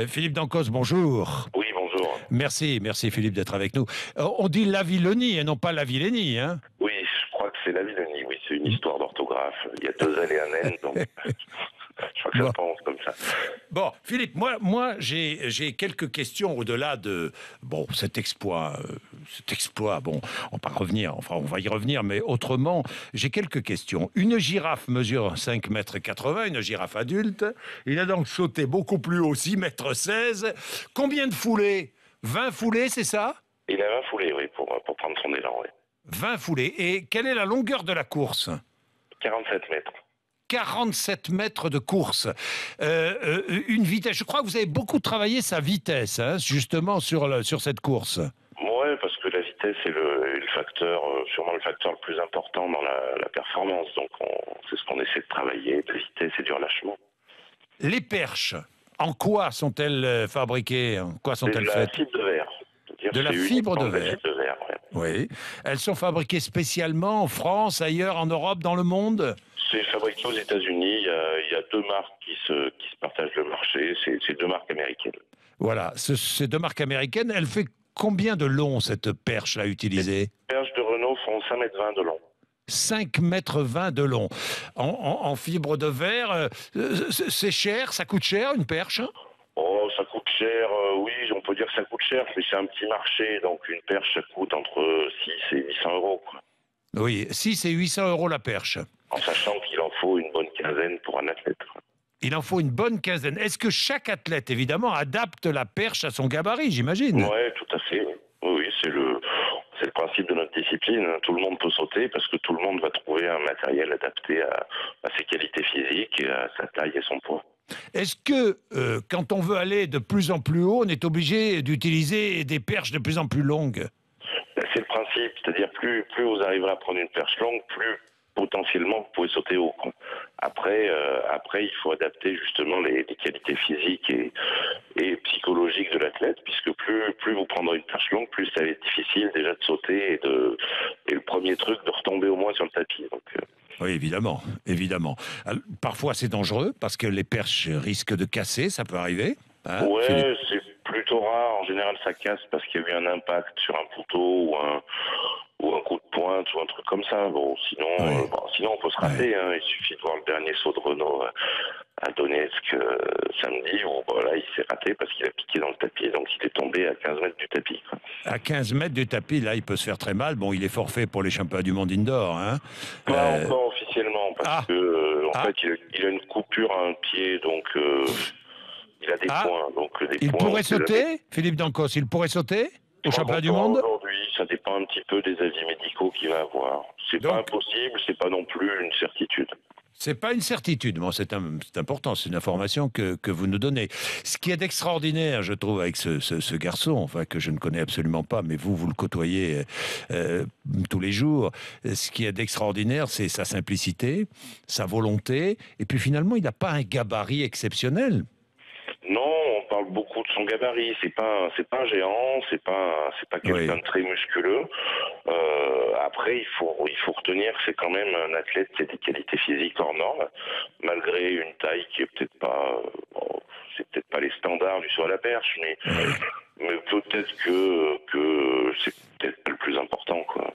Philippe Dancos, bonjour. Oui, bonjour. Merci Philippe d'être avec nous. On dit la Villonie et non pas la Villénie, hein? Oui, je crois que c'est la Villonie. Oui, c'est une histoire d'orthographe. Il y a deux L et un N, donc je crois que ça Bon. se prononce comme ça. Bon, Philippe, moi j'ai quelques questions au-delà de cet exploit. Bon, on va revenir, enfin on va y revenir, mais autrement, j'ai quelques questions. Une girafe mesure 5,80 m, une girafe adulte. Il a donc sauté beaucoup plus haut, 6,16 m. Combien de foulées? 20 foulées, c'est ça? Il a un foulé, oui, pour prendre son élan, oui. 20 foulées. Et quelle est la longueur de la course? 47 mètres. 47 mètres de course. Une vitesse. Je crois que vous avez beaucoup travaillé sa vitesse, hein, justement, sur cette course. Ouais, parce que la vitesse est le facteur, sûrement le facteur le plus important dans la performance. Donc, c'est ce qu'on essaie de travailler, de la vitesse et du relâchement. Les perches, en quoi sont-elles fabriquées? En quoi C'est de sont-elles la faites? fibre de verre. C'est-à-dire De la c'est fibre uniquement de de la verre. fibre de verre, ouais. Oui. Elles sont fabriquées spécialement en France, ailleurs, en Europe, dans le monde? C'est fabriqué aux États-Unis. Il y a deux marques qui se partagent le marché. C'est deux marques américaines. Voilà. Ces deux marques américaines, elle fait combien de long, cette perche à utiliser? Les perches de Renault font 5,20 m de long. 5,20 m de long. En fibre de verre, c'est cher, ça coûte cher une perche? Oh, ça coûte cher, oui, on peut dire que ça coûte cher, mais c'est un petit marché, donc une perche, ça coûte entre 6 et 800 euros, quoi. Oui, 6 et 800 euros la perche. En sachant qu'il en faut une bonne quinzaine pour un athlète. Il en faut une bonne quinzaine. Est-ce que chaque athlète, évidemment, adapte la perche à son gabarit, j'imagine? Ouais, tout à fait. Oui, c'est le principe de notre discipline. Tout le monde peut sauter parce que tout le monde va trouver un matériel adapté à ses qualités physiques et à sa taille et son poids. Est-ce que, quand on veut aller de plus en plus haut, on est obligé d'utiliser des perches de plus en plus longues? C'est le principe, c'est-à-dire plus vous arriverez à prendre une perche longue, plus potentiellement vous pouvez sauter haut, quoi. Après, il faut adapter justement les qualités physiques et psychologiques de l'athlète, puisque plus vous prendrez une perche longue, plus ça va être difficile déjà de sauter et le premier truc de retomber au moins sur le tapis. Donc, Oui, évidemment. Alors, parfois, c'est dangereux parce que les perches risquent de casser, ça peut arriver. Hein, Philippe? ouais, c'est plutôt rare. En général, ça casse parce qu'il y a eu un impact sur un poteau ou un coup de pointe ou un truc comme ça. Bon, Oui. sinon on peut se rater, hein. Il suffit de voir le dernier saut de Renault à Donetsk samedi où voilà, il s'est raté parce qu'il a piqué dans le tapis, donc il est tombé à 15 mètres du tapis, quoi. À 15 mètres du tapis, là, il peut se faire très mal. Bon, il est forfait pour les championnats du monde indoor. Hein. Pas encore officiellement parce que en ah, fait il a une coupure à un pied, donc il a des ah, points. Donc des il points, pourrait on sait jamais. sauter, Philippe Dancos, il pourrait sauter au Je crois championnat du qu'encore monde? aujourd'hui, ça dépend un petit peu des avis médicaux qu'il va avoir. C'est pas Donc, impossible, c'est pas non plus une certitude. c'est pas une certitude. Bon, c'est important, c'est une information que vous nous donnez. Ce qui est d'extraordinaire, je trouve, avec ce garçon, enfin, que je ne connais absolument pas, mais vous le côtoyez tous les jours. Ce qui est d'extraordinaire, c'est sa simplicité, sa volonté, et puis finalement, il n'a pas un gabarit exceptionnel. Non, on parle beaucoup de son gabarit. C'est pas un géant, c'est pas quelqu'un Oui. de très musculeux. Après, il faut retenir que c'est quand même un athlète qui a des qualités physiques hors normes, malgré une taille qui est peut-être pas, c'est peut-être pas les standards du saut à la perche, mais Oui. peut-être que c'est peut-être pas le plus important, quoi.